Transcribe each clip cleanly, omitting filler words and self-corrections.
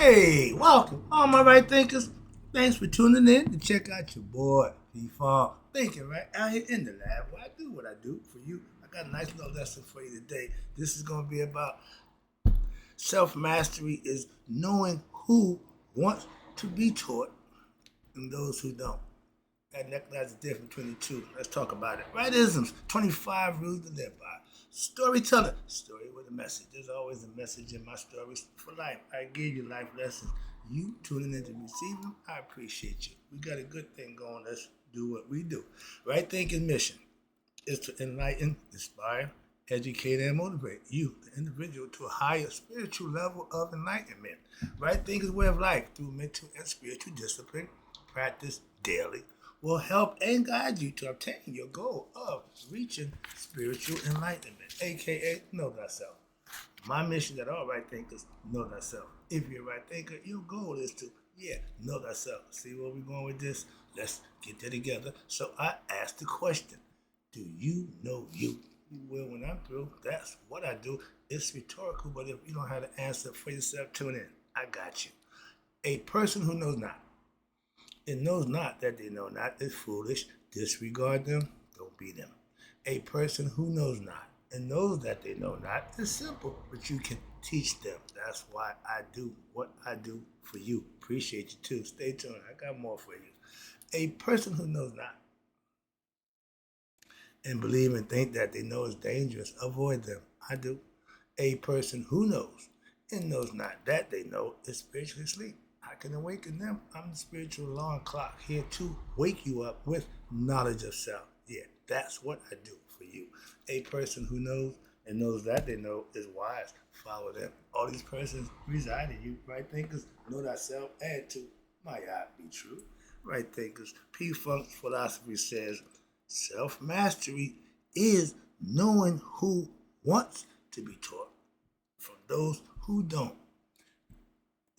Hey, welcome, all my right thinkers. Thanks for tuning in to check out your boy, P-Fong. Thinking right out here in the lab where I do what I do for you. I got a nice little lesson for you today. This is going to be about self-mastery is knowing who wants to be taught and those who don't. That's the difference between the two. Let's talk about it. Rightisms, 25 rules to live by. Storyteller, story with a message. There's always a message in my stories for life. I give you life lessons. You tuning in to receive them, I appreciate you. We got a good thing going. Let's do what we do. Right thinking mission is to enlighten, inspire, educate, and motivate you, the individual, to a higher spiritual level of enlightenment. Right thinking way of life through mental and spiritual discipline, practice daily, will help and guide you to obtain your goal of reaching spiritual enlightenment, aka know thyself. My mission at all right thinkers, know thyself. If you're a right thinker, your goal is to, know thyself. See where we're going with this? Let's get that together. So I asked the question, do you know you? You will when I'm through. That's what I do. It's rhetorical, but if you don't have the answer for yourself, tune in. I got you. A person who knows not and knows not that they know not is foolish. Disregard them, don't be them. A person who knows not and knows that they know not is simple, but you can teach them. That's why I do what I do for you. Appreciate you too. Stay tuned. I got more for you. A person who knows not and believe and think that they know is dangerous, avoid them. I do. A person who knows and knows not that they know is spiritually asleep. I can awaken them. I'm the spiritual alarm clock here to wake you up with knowledge of self. Yeah, that's what I do for you. A person who knows and knows that they know is wise. Follow them. All these persons reside in you. Right thinkers, know thyself, and to my eye be true. Right thinkers. P. Funk's philosophy says self-mastery is knowing who wants to be taught from those who don't.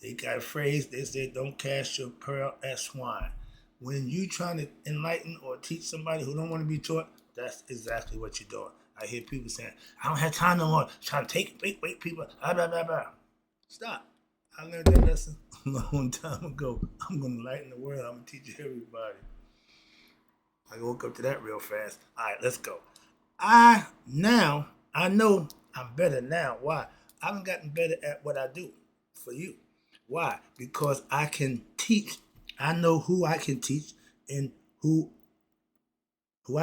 They got a phrase, they said, don't cast your pearl at swine. When you trying to enlighten or teach somebody who don't want to be taught, that's exactly what you're doing. I hear people saying, I don't have time no more. Trying to wait, people, blah, blah, blah, blah. Stop. I learned that lesson a long time ago. I'm going to enlighten the world. I'm going to teach everybody. I woke up to that real fast. All right, let's go. I know I'm better now. Why? I've gotten better at what I do for you. Why? Because I can teach. I know who I can teach and who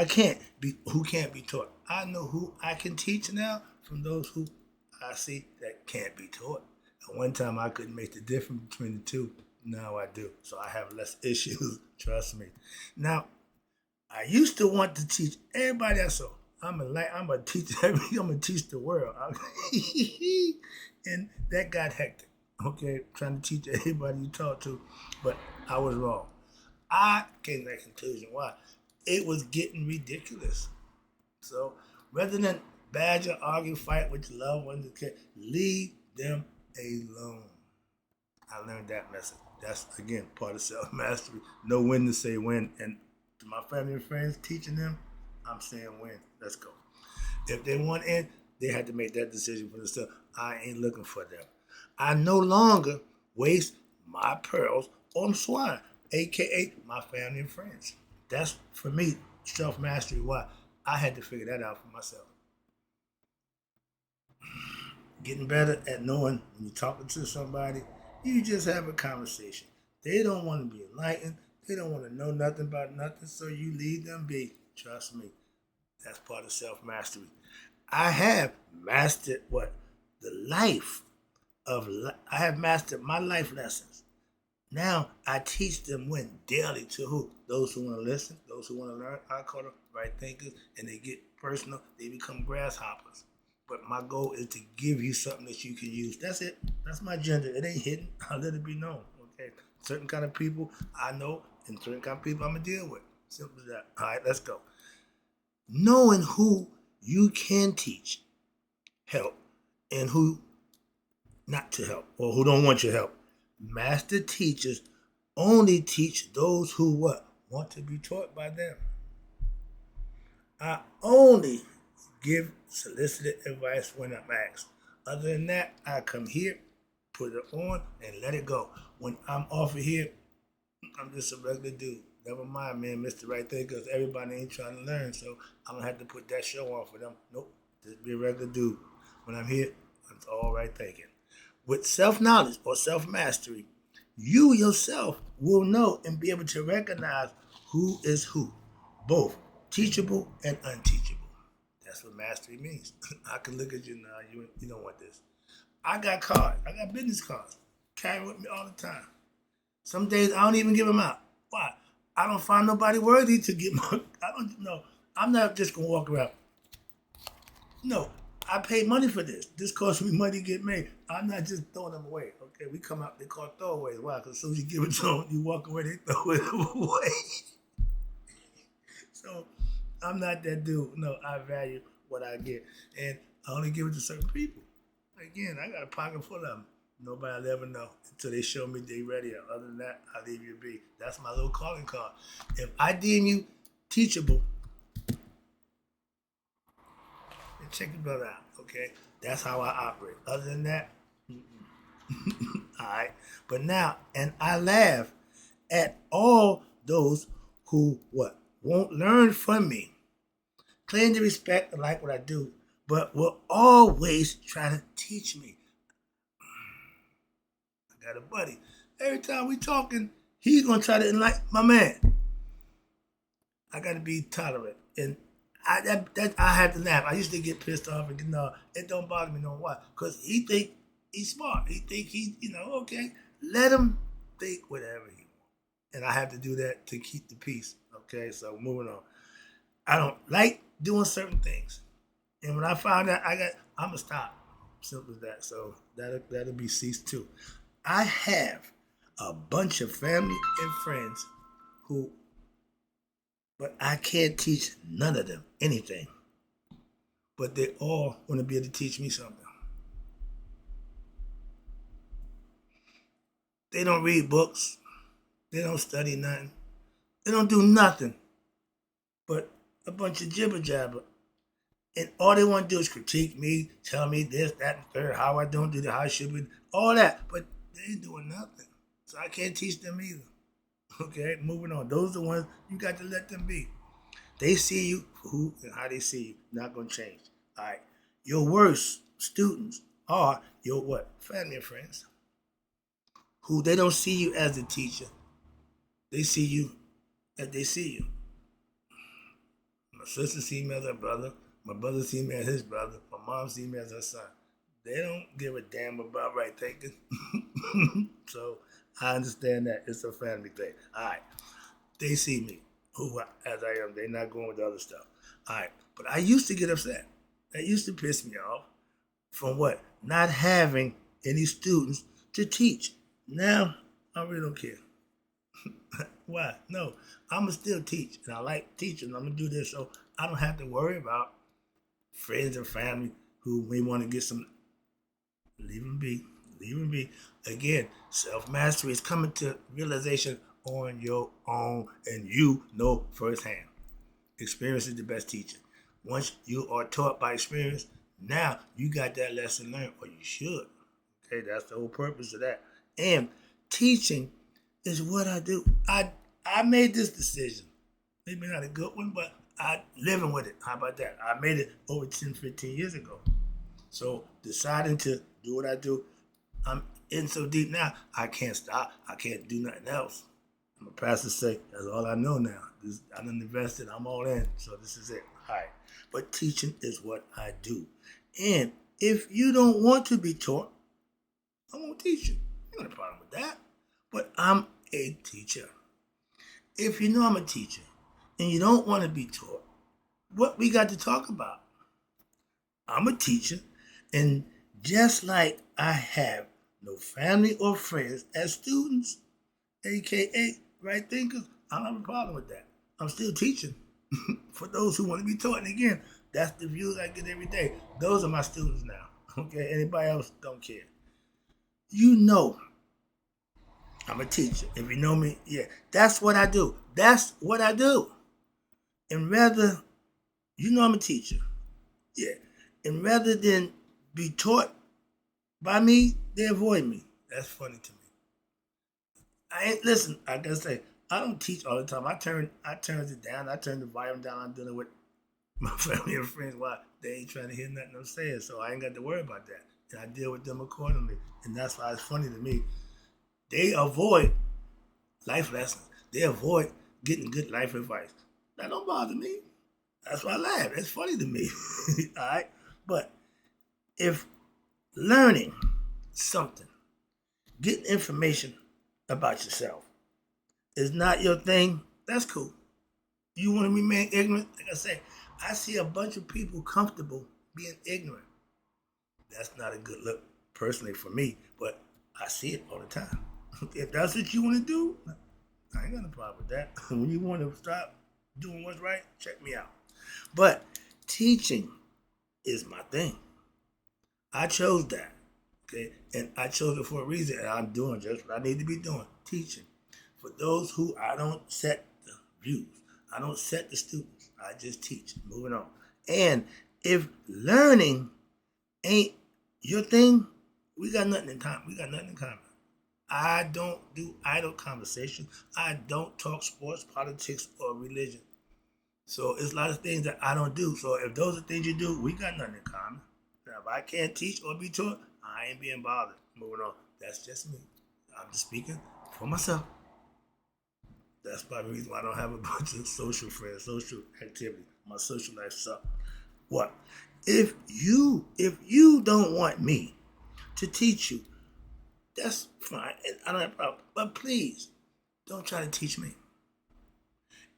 can't be taught. I know who I can teach now from those who I see that can't be taught. At one time I couldn't make the difference between the two. Now I do. So I have less issues. Trust me. Now, I used to want to teach everybody I saw. I'm gonna teach I'm gonna teach the world. And that got hectic. Okay, trying to teach everybody you talk to, but I was wrong. I came to that conclusion. Why? It was getting ridiculous. So rather than badger, argue, fight with your loved ones, leave them alone. I learned that message. That's again part of self mastery. Know when to say when, and to my family and friends, teaching them, I'm saying when. Let's go. If they want in, they had to make that decision for themselves. I ain't looking for them. I no longer waste my pearls on swine, aka my family and friends. That's for me self mastery. Why? I had to figure that out for myself. Getting better at knowing when you're talking to somebody, you just have a conversation. They don't want to be enlightened. They don't want to know nothing about nothing, so you leave them be. Trust me. That's part of self mastery. I have mastered what? The life I have mastered my life lessons. Now I teach them when daily to who? Those who want to listen, those who want to learn. I call them right thinkers, and they get personal. They become grasshoppers. But my goal is to give you something that you can use. That's it. That's my agenda. It ain't hidden. I'll let it be known. Okay. Certain kind of people I know, and certain kind of people I'm gonna deal with. Simple as that. All right, let's go. Knowing who you can teach, help, and who not to help, or who don't want your help. Master teachers only teach those who what? Want to be taught by them. I only give solicited advice when I'm asked. Other than that, I come here, put it on and let it go. When I'm off of here, I'm just a regular dude. Never mind, man, Mr. Right Thing, because everybody ain't trying to learn, so I don't have to put that show on for them. Nope, just be a regular dude. When I'm here, it's all right thinking. With self-knowledge or self-mastery, you yourself will know and be able to recognize who is who, both teachable and unteachable. That's what mastery means. I can look at you now, you don't want this. I got cards, I got business cards, carry with me all the time. Some days I don't even give them out. Why? I don't find nobody worthy to get my. I don't know. I'm not just gonna walk around. No, I paid money for this. This cost me money to get made. I'm not just throwing them away. Okay, we come out. They call throwaways. Why? Because as soon as you give it to them, you walk away. They throw it away. So I'm not that dude. No, I value what I get, and I only give it to certain people. Again, I got a pocket full of them. Nobody will ever know until they show me they ready. Other than that, I leave you be. That's my little calling card. If I deem you teachable, then check your brother out, okay? That's how I operate. Other than that, all right. But now, and I laugh at all those who won't learn from me, claim to respect and like what I do, but will always try to teach me. I got a buddy. Every time we talking, he's gonna try to enlighten my man. I gotta be tolerant, and I had to laugh. I used to get pissed off, and it don't bother me no why, cause he think he's smart. He think okay. Let him think whatever he wants, and I have to do that to keep the peace. Okay, so moving on. I don't like doing certain things, and when I find out I'ma stop. Simple as that. So that'll be ceased too. I have a bunch of family and friends but I can't teach none of them anything. But they all want to be able to teach me something. They don't read books. They don't study nothing. They don't do nothing but a bunch of jibber jabber. And all they want to do is critique me, tell me this, that, and third, how I don't do that, how I should be, all that. But they ain't doing nothing. So I can't teach them either. Okay, moving on. Those are the ones you got to let them be. They see you for who and how they see you. Not going to change. All right. Your worst students are your what? Family and friends. Who they don't see you as a teacher. They see you as they see you. My sister see me as her brother. My brother see me as his brother. My mom see me as her son. They don't give a damn about right thinking. So I understand that. It's a family thing. All right. They see me as I am. They're not going with the other stuff. All right. But I used to get upset. That used to piss me off from what? Not having any students to teach. Now, I really don't care. Why? No. I'm going to still teach. And I like teaching. I'm going to do this so I don't have to worry about friends and family who may want to get some. Leave them be. Leave them be. Again, self-mastery is coming to realization on your own, and you know firsthand. Experience is the best teacher. Once you are taught by experience, now you got that lesson learned, or you should. Okay, that's the whole purpose of that. And teaching is what I do. I made this decision. Maybe not a good one, but I living with it. How about that? I made it over 10, 15 years ago. So deciding to do what I do, I'm in so deep now, I can't stop. I can't do nothing else. My pastor say, that's all I know now. I'm invested, I'm all in, so this is it. All right. But teaching is what I do. And if you don't want to be taught, I won't teach you. Ain't no problem with that. But I'm a teacher. If you know I'm a teacher and you don't want to be taught, what we got to talk about? I'm a teacher, and just like I have no family or friends as students, aka right thinkers, I don't have a problem with that. I'm still teaching for those who want to be taught. And again, that's the views I get every day. Those are my students now. Okay, anybody else don't care. You know I'm a teacher. If you know me, yeah, that's what I do. That's what I do. And rather, you know I'm a teacher. Yeah. And rather than be taught by me, they avoid me. That's funny to me. I ain't listen. I gotta say, I don't teach all the time. I turn it down. I turn the volume down. I'm dealing with my family and friends. Why they ain't trying to hear nothing I'm saying, so I ain't got to worry about that. And I deal with them accordingly. And that's why it's funny to me. They avoid life lessons. They avoid getting good life advice. That don't bother me. That's why I laugh. It's funny to me. All right, but if learning something, getting information about yourself is not your thing, that's cool. You want to remain ignorant? Like I say, I see a bunch of people comfortable being ignorant. That's not a good look, personally, for me, but I see it all the time. If that's what you want to do, I ain't got no problem with that. When you want to stop doing what's right, check me out. But teaching is my thing. I chose that. Okay, and I chose it for a reason, and I'm doing just what I need to be doing, teaching. For those who I don't set the views, I don't set the students, I just teach. Moving on. And if learning ain't your thing, we got nothing in common. We got nothing in common. I don't do idle conversation. I don't talk sports, politics, or religion. So it's a lot of things that I don't do. So if those are things you do, we got nothing in common. Now, if I can't teach or be taught, I ain't being bothered. Moving on. That's just me. I'm just speaking for myself. That's probably the reason why I don't have a bunch of social friends, social activity. My social life sucks. What? If you don't want me to teach you, that's fine. And I don't have a problem. But please, don't try to teach me.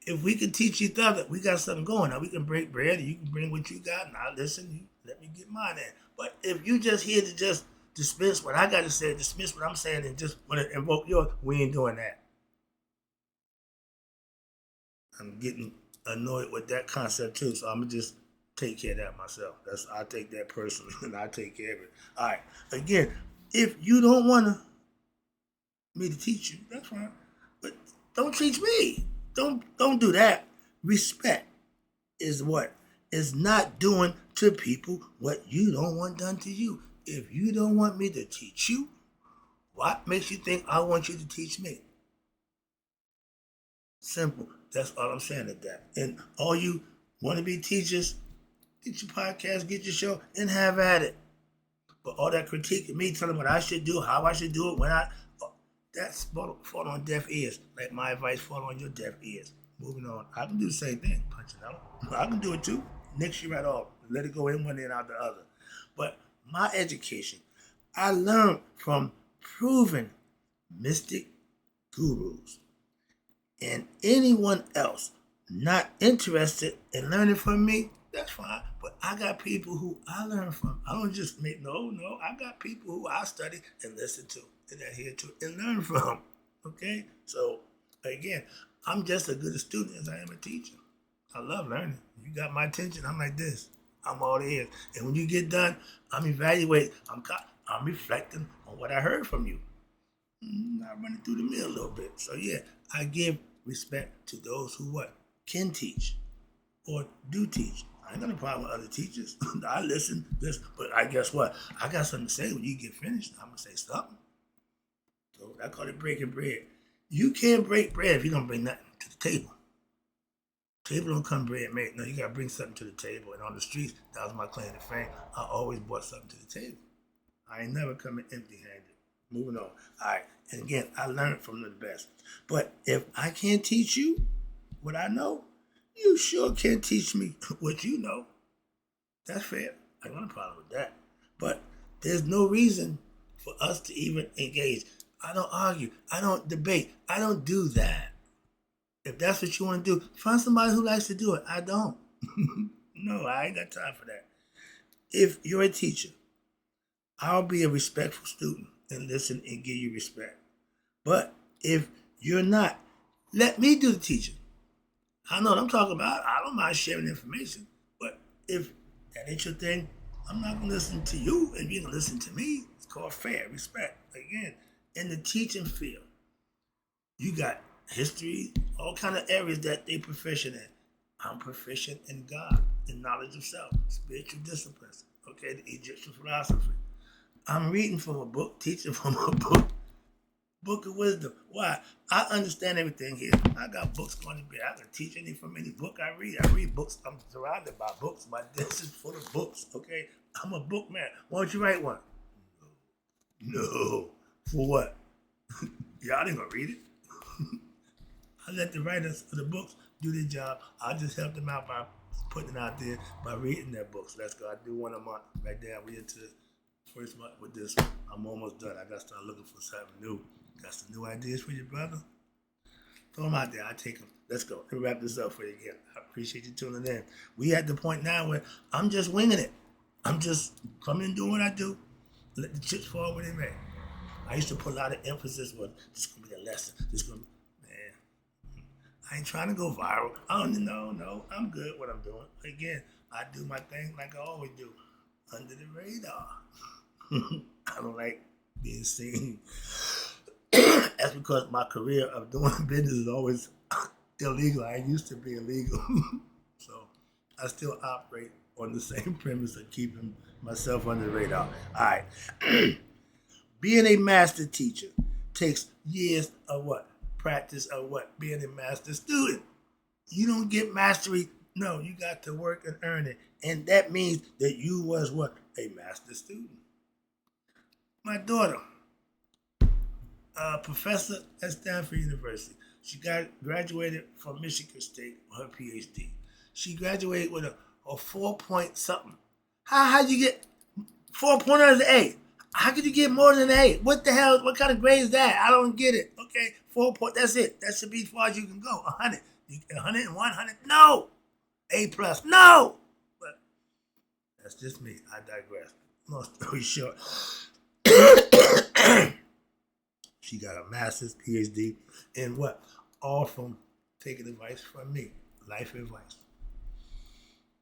If we can teach each other, we got something going. Now we can break bread and you can bring what you got and I'll listen, you let me get mine in. But if you just here to just dismiss what I got to say, dismiss what I'm saying and just want to invoke yours, we ain't doing that. I'm getting annoyed with that concept too, so I'm gonna just take care of that myself. I take that personally and I take care of it. All right. Again, if you don't want me to teach you, that's fine. But don't teach me. Don't do that. Respect is what is not doing to people what you don't want done to you. If you don't want me to teach you, what makes you think I want you to teach me? Simple. That's all I'm saying at that. And all you want to be teachers, get your podcast, get your show, and have at it. But all that critiquing me, telling what I should do, how I should do it, that's fall on deaf ears. Like my advice fall on your deaf ears. Moving on. I can do the same thing, punch it out. I can do it too. Next year right off. Let it go in one ear and out the other. But my education, I learned from proven mystic gurus. And anyone else not interested in learning from me, that's fine. But I got people who I learn from. I don't just make, no. I got people who I study and listen to and adhere to and learn from. Okay? So, again, I'm just as good a student as I am a teacher. I love learning. You got my attention, I'm like this. I'm all ears. And when you get done, I'm evaluating. I'm reflecting on what I heard from you. I'm running through the mill a little bit. So, yeah, I give respect to those who what? Can teach or do teach. I ain't got no problem with other teachers. I listen, but I guess what? I got something to say when you get finished. I'm going to say something. So I call it breaking bread. You can't break bread if you don't bring nothing to the table. Table don't come bread made. No, you got to bring something to the table. And on the streets, that was my claim to fame. I always brought something to the table. I ain't never coming empty-handed. Moving on. All right. And again, I learned from the best. But if I can't teach you what I know, you sure can't teach me what you know. That's fair. I don't have a problem with that. But there's no reason for us to even engage. I don't argue. I don't debate. I don't do that. If that's what you want to do, find somebody who likes to do it. I don't. No, I ain't got time for that. If you're a teacher, I'll be a respectful student and listen and give you respect. But if you're not, let me do the teaching. I know what I'm talking about. I don't mind sharing information. But if that ain't your thing, I'm not going to listen to you and you're going to listen to me. It's called fair respect. Again, in the teaching field, you got history, all kind of areas that they proficient in. I'm proficient in God, in knowledge of self, spiritual disciplines, okay, the Egyptian philosophy. I'm reading from a book, teaching from a book. Book of wisdom. Why? I understand everything here. I got books going to bed. I can teach from any book I read. I read books. I'm surrounded by books. My desk is full of books. Okay, I'm a book man. Why don't you write one? No. For what? Y'all ain't gonna read it. I let the writers of the books do their job. I just help them out by putting it out there by reading their books. Let's go. I do one a month. Right there, we into the first month with this. I'm almost done. I got to start looking for something new. Got some new ideas for you, brother? Throw them out there. I take them. Let's go. Let me wrap this up for you again. I appreciate you tuning in. We at the point now where I'm just winging it. I'm just coming and doing what I do. Let the chips fall where they may. I used to put a lot of emphasis on this is gonna be a lesson. This is gonna be, man. I ain't trying to go viral. No. I'm good what I'm doing. Again, I do my thing like I always do. Under the radar. I don't like being seen. That's because my career of doing business is always illegal. I used to be illegal. So I still operate on the same premise of keeping myself under the radar. All right. Being a master teacher takes years of what? Practice of what? Being a master student. You don't get mastery. No, you got to work and earn it. And that means that you was what? A master student. My daughter, a professor at Stanford University. She graduated from Michigan State with her PhD. She graduated with a 4 point something. How'd you get 4.0 is an A? How could you get more than an A? What the hell? What kind of grade is that? I don't get it. Okay, 4 point. That's it. That should be as far as you can go. 100. 101, 100. No. A plus. No. But that's just me. I digress. Long story short. She got a master's, PhD, in what? All from taking advice from me, life advice.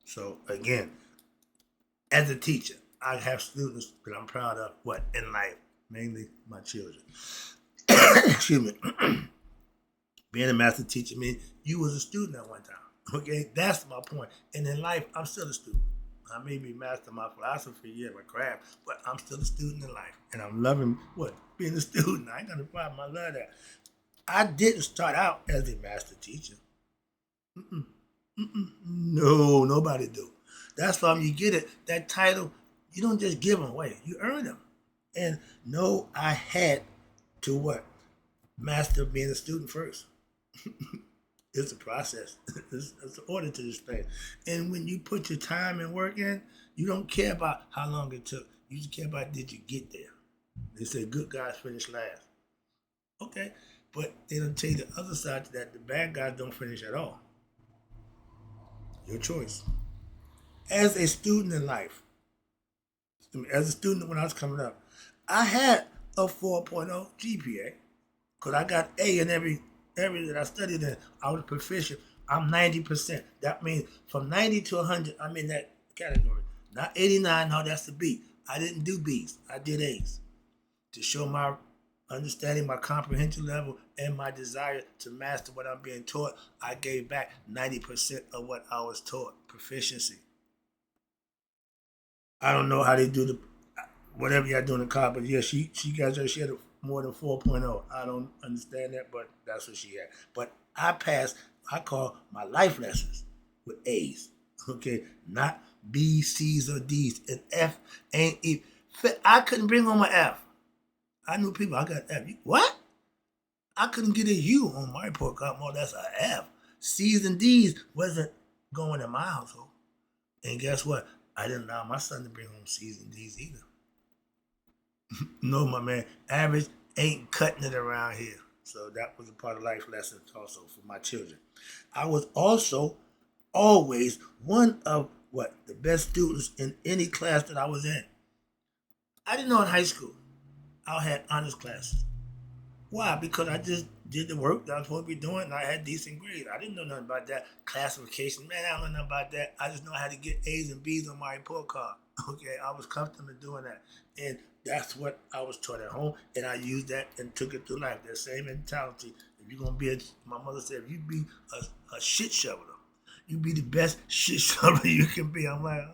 So again, as a teacher, I have students that I'm proud of, what, in life, mainly my children. Excuse me. Being a master teacher means you was a student at one time, okay? That's my point. And in life, I'm still a student. I may be master my philosophy, my craft, but I'm still a student in life. And I'm loving what? Being a student. I ain't got a problem. I love that. I didn't start out as a master teacher. No, nobody do. That's why when you get it, that title, you don't just give them away. You earn them. And no, I had to what? Master being a student first. It's a process. It's an order to this thing. And when you put your time and work in, you don't care about how long it took. You just care about did you get there. They say good guys finish last. Okay, but they don't tell you the other side to that. The bad guys don't finish at all. Your choice. As a student in life, as a student when I was coming up, I had a 4.0 GPA because I got A in every area that I studied in. I was proficient. I'm 90%. That means from 90 to 100, I'm in that category. Not 89, no, that's a B. I didn't do B's. I did A's to show my understanding, my comprehension level, and my desire to master what I'm being taught. I gave back 90% of what I was taught. Proficiency. I don't know how they do the whatever y'all doing in college, but yeah, she had more than 4.0. I don't understand that, but that's what she had. But I passed, I call my life lessons with A's. Okay, not B, C's, or D's. And F ain't even. I couldn't bring on my F. I knew people, I got F. What? I couldn't get a U on my report card. More, that's a F. C's and D's wasn't going in my household. And guess what? I didn't allow my son to bring home C's and D's either. No, my man. Average ain't cutting it around here. So that was a part of life lessons also for my children. I was also always one of what? The best students in any class that I was in. I didn't know in high school I had honors classes. Why? Because I just did the work that I was supposed to be doing and I had decent grades. I didn't know nothing about that. Classification, man, I don't know nothing about that. I just know how to get A's and B's on my report card. Okay, I was comfortable doing that. And that's what I was taught at home, and I used that and took it through life. That same mentality. If you're going to be my mother said, if you be a shit shoveler, you be the best shit shoveler you can be. I'm like, I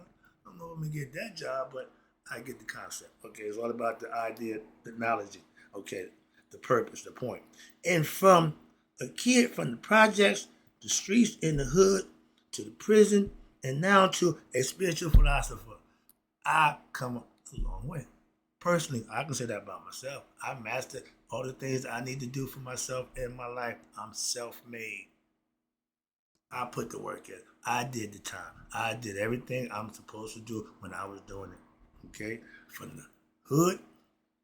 don't know if I'm going to get that job, but I get the concept. Okay, it's all about the idea, the knowledge. Okay, the purpose, the point. And from a kid from the projects, the streets in the hood, to the prison, and now to a spiritual philosopher, I come a long way. Personally, I can say that about myself. I mastered all the things I need to do for myself in my life. I'm self-made. I put the work in. I did the time. I did everything I'm supposed to do when I was doing it. Okay? From the hood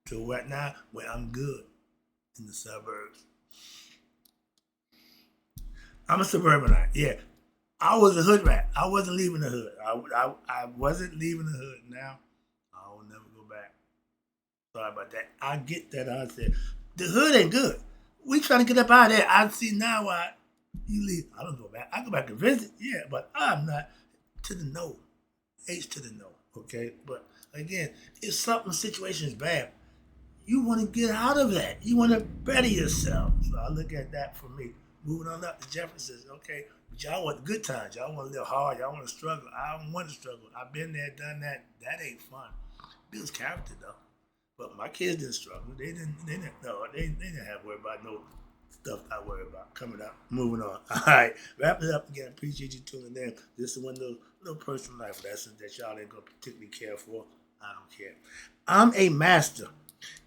to right now where I'm good in the suburbs. I'm a suburbanite. Yeah. I was a hood rat. I wasn't leaving the hood. I wasn't leaving the hood. Now, I will never go back. Sorry about that. I get that. I said, the hood ain't good. We trying to get up out of there. I see now why you leave. I don't go back. I go back and visit. Yeah, but I'm not to the no. H to the no. Okay? But again, if something situation is bad, you want to get out of that. You want to better yourself. So I look at that for me. Moving on up to Jefferson's, okay, but y'all want good times. Y'all want to live hard. Y'all want to struggle. I don't want to struggle. I've been there, done that. That ain't fun. Builds character though. But my kids didn't struggle. They didn't. No, they didn't have to worry about no stuff I worry about. Coming up, moving on. All right, wrap it up again. Appreciate you tuning in. This is one of those little personal life lessons that y'all ain't gonna particularly care for. I don't care. I'm a master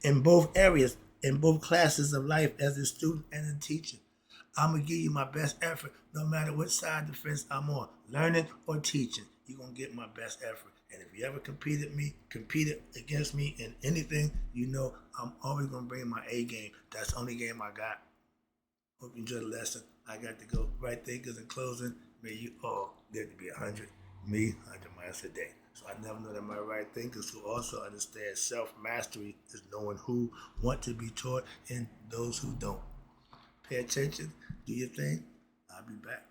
in both areas, in both classes of life as a student and a teacher. I'm going to give you my best effort no matter what side of the fence I'm on, learning or teaching. You're going to get my best effort. And if you ever competed against me in anything, you know I'm always going to bring my A game. That's the only game I got. Hope you enjoyed the lesson. I got to go. Right thinkers in closing. May you all live to be 100. Me, 100 miles a day. So I never know that my right thinkers who also understand self-mastery is knowing who want to be taught and those who don't. Pay attention, do your thing. I'll be back.